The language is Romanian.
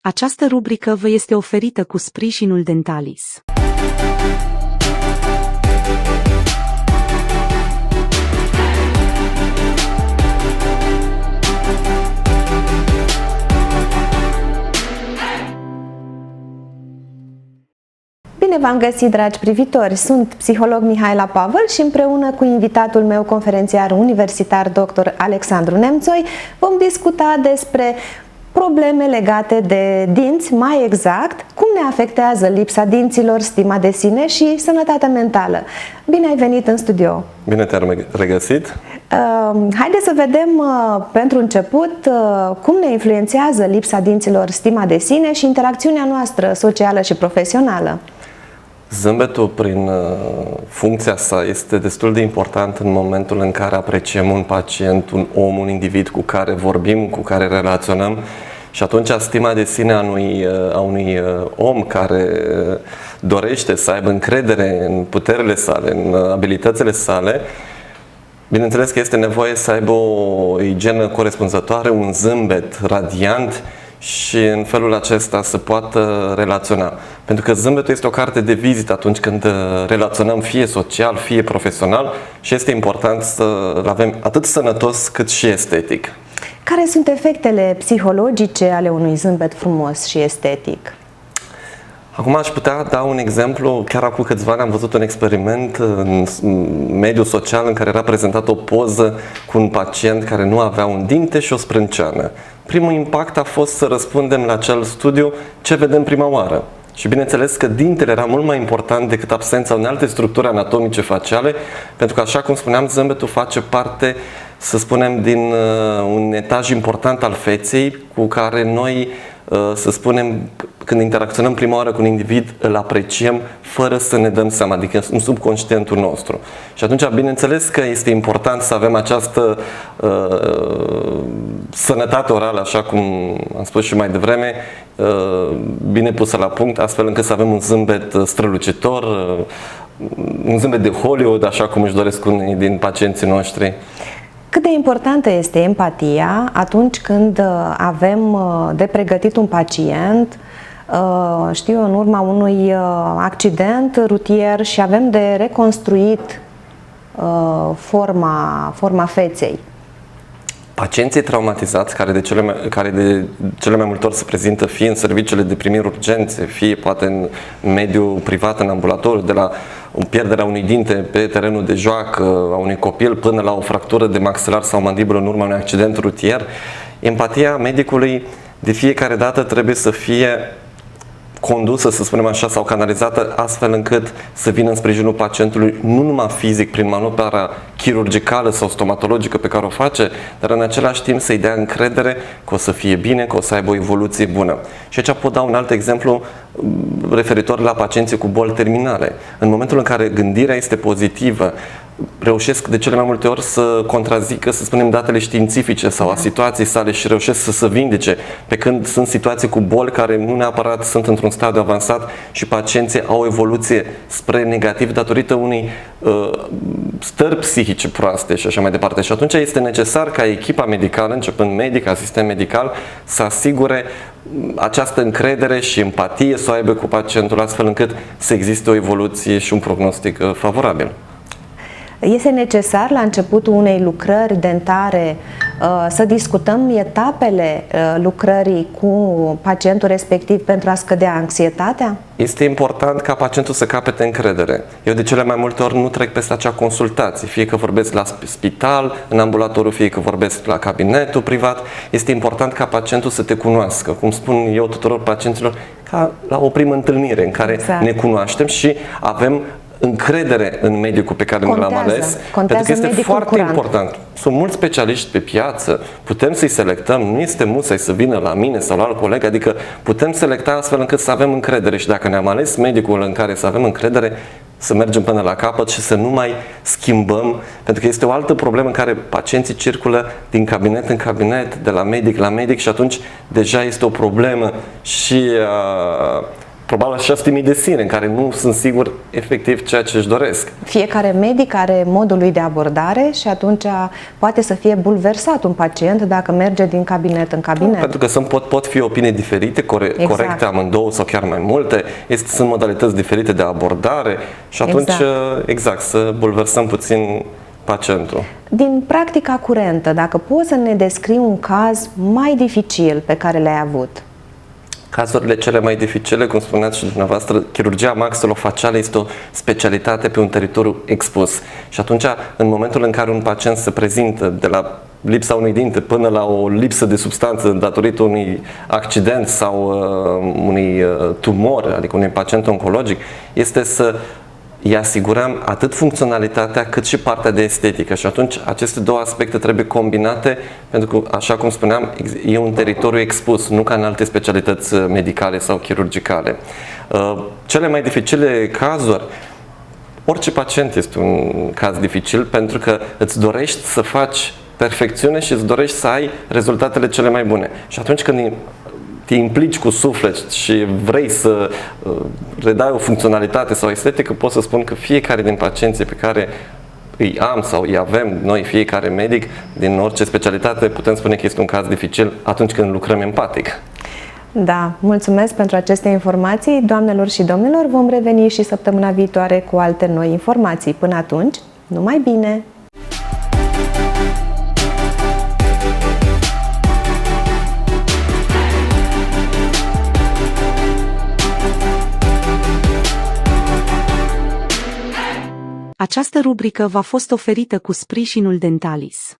Această rubrică vă este oferită cu sprijinul Dentalis. Bine v-am găsit, dragi privitori! Sunt psiholog Mihaela Pavel și împreună cu invitatul meu, conferențiar universitar dr. Alexandru Nemțoi, vom discuta despre probleme legate de dinți, mai exact, cum ne afectează lipsa dinților, stima de sine și sănătatea mentală. Bine ai venit în studio! Bine te-am regăsit! Haideți să vedem, pentru început, cum ne influențează lipsa dinților, stima de sine și interacțiunea noastră socială și profesională. Zâmbetul, prin funcția sa, este destul de important în momentul în care apreciem un pacient, un om, un individ cu care vorbim, cu care relaționăm. Și atunci stima de sine a unui om care dorește să aibă încredere în puterile sale, în abilitățile sale, bineînțeles că este nevoie să aibă o igienă corespunzătoare, un zâmbet radiant și în felul acesta să poată relaționa. Pentru că zâmbetul este o carte de vizită atunci când relaționăm fie social, fie profesional și este important să-l avem atât sănătos cât și estetic. Care sunt efectele psihologice ale unui zâmbet frumos și estetic? Acum aș putea da un exemplu. Chiar acum câțiva ani am văzut un experiment în mediul social în care era prezentată o poză cu un pacient care nu avea un dinte și o sprânceană. Primul impact a fost să răspundem la acel studiu ce vedem prima oară. Și bineînțeles că dintele era mult mai important decât absența unei alte structuri anatomice faciale, pentru că, așa cum spuneam, zâmbetul face parte, să spunem, din un etaj important al feței cu care noi, să spunem, când interacționăm prima oară cu un individ, îl apreciem fără să ne dăm seama, adică în subconștientul nostru. Și atunci, bineînțeles că este important să avem această sănătate orală, așa cum am spus și mai devreme, bine pusă la punct, astfel încât să avem un zâmbet strălucitor, un zâmbet de Hollywood, așa cum își doresc unii din pacienții noștri. Cât de importantă este empatia atunci când avem de pregătit un pacient, știu, în urma unui accident rutier și avem de reconstruit forma feței? Pacienții traumatizați, care de cele mai multe ori se prezintă fie în serviciile de primiri urgențe, fie poate în mediul privat, în ambulatoriu, de la pierderea unui dinte pe terenul de joacă a unui copil până la o fractură de maxilar sau mandibilă în urma unui accident rutier, empatia medicului de fiecare dată trebuie să fie condusă, să spunem așa, sau canalizată astfel încât să vină în sprijinul pacientului, nu numai fizic, prin manopera chirurgicală sau stomatologică pe care o face, dar în același timp să-i dea încredere că o să fie bine, că o să aibă o evoluție bună. Și aici pot da un alt exemplu referitor la pacienții cu boli terminale. În momentul în care gândirea este pozitivă, reușesc de cele mai multe ori să contrazică, să spunem, datele științifice sau a situației sale și reușesc să se vindece, pe când sunt situații cu boli care nu neapărat sunt într-un stadiu avansat și pacienții au o evoluție spre negativ datorită unei stări psihice proaste și așa mai departe. Și atunci este necesar ca echipa medicală, începând medic, asistent medical, să asigure această încredere și empatie să o aibă cu pacientul, astfel încât să existe o evoluție și un prognostic favorabil. Este necesar la începutul unei lucrări dentare să discutăm etapele lucrării cu pacientul respectiv pentru a scădea anxietatea? Este important ca pacientul să capete încredere. Eu de cele mai multe ori nu trec peste acea consultație, fie că vorbesc la spital, în ambulatoriu, fie că vorbesc la cabinetul privat. Este important ca pacientul să te cunoască, cum spun eu tuturor pacienților, ca la o primă întâlnire în care ne cunoaștem și avem încredere în medicul pe care l-am ales, pentru că este foarte important. Sunt mulți specialiști pe piață, putem să-i selectăm, nu este musai să vină la mine sau la alt coleg, adică putem selecta astfel încât să avem încredere și dacă ne-am ales medicul în care să avem încredere, să mergem până la capăt și să nu mai schimbăm, pentru că este o altă problemă în care pacienții circulă din cabinet în cabinet, de la medic la medic și atunci deja este o problemă și probabil așa timid de sine, în care nu sunt sigur efectiv ceea ce își doresc. Fiecare medic are modul lui de abordare și atunci poate să fie bulversat un pacient dacă merge din cabinet în cabinet. Pentru că pot fi opinii diferite, corecte amândouă sau chiar mai multe, sunt modalități diferite de abordare și atunci, exact, să bulversăm puțin pacientul. Din practica curentă, dacă poți să ne descrii un caz mai dificil pe care l-ai avut? Cazurile cele mai dificile, cum spuneați și dumneavoastră, chirurgia maxilofacială este o specialitate pe un teritoriu expus. Și atunci, în momentul în care un pacient se prezintă de la lipsa unui dinte până la o lipsă de substanță datorită unui accident sau unui tumor, adică unui pacient oncologic, este să îi asigurăm atât funcționalitatea cât și partea de estetică și atunci aceste două aspecte trebuie combinate pentru că, așa cum spuneam, e un teritoriu expus, nu ca în alte specialități medicale sau chirurgicale. Cele mai dificile cazuri, orice pacient este un caz dificil pentru că îți dorești să faci perfecțiune și îți dorești să ai rezultatele cele mai bune. Și atunci când te implici cu suflet și vrei să redai o funcționalitate sau estetică, pot să spun că fiecare din pacienții pe care îi am sau îi avem noi, fiecare medic, din orice specialitate, putem spune că este un caz dificil atunci când lucrăm empatic. Da, mulțumesc pentru aceste informații. Doamnelor și domnilor, vom reveni și săptămâna viitoare cu alte noi informații. Până atunci, numai bine! Această rubrică v-a fost oferită cu sprijinul Dentalis.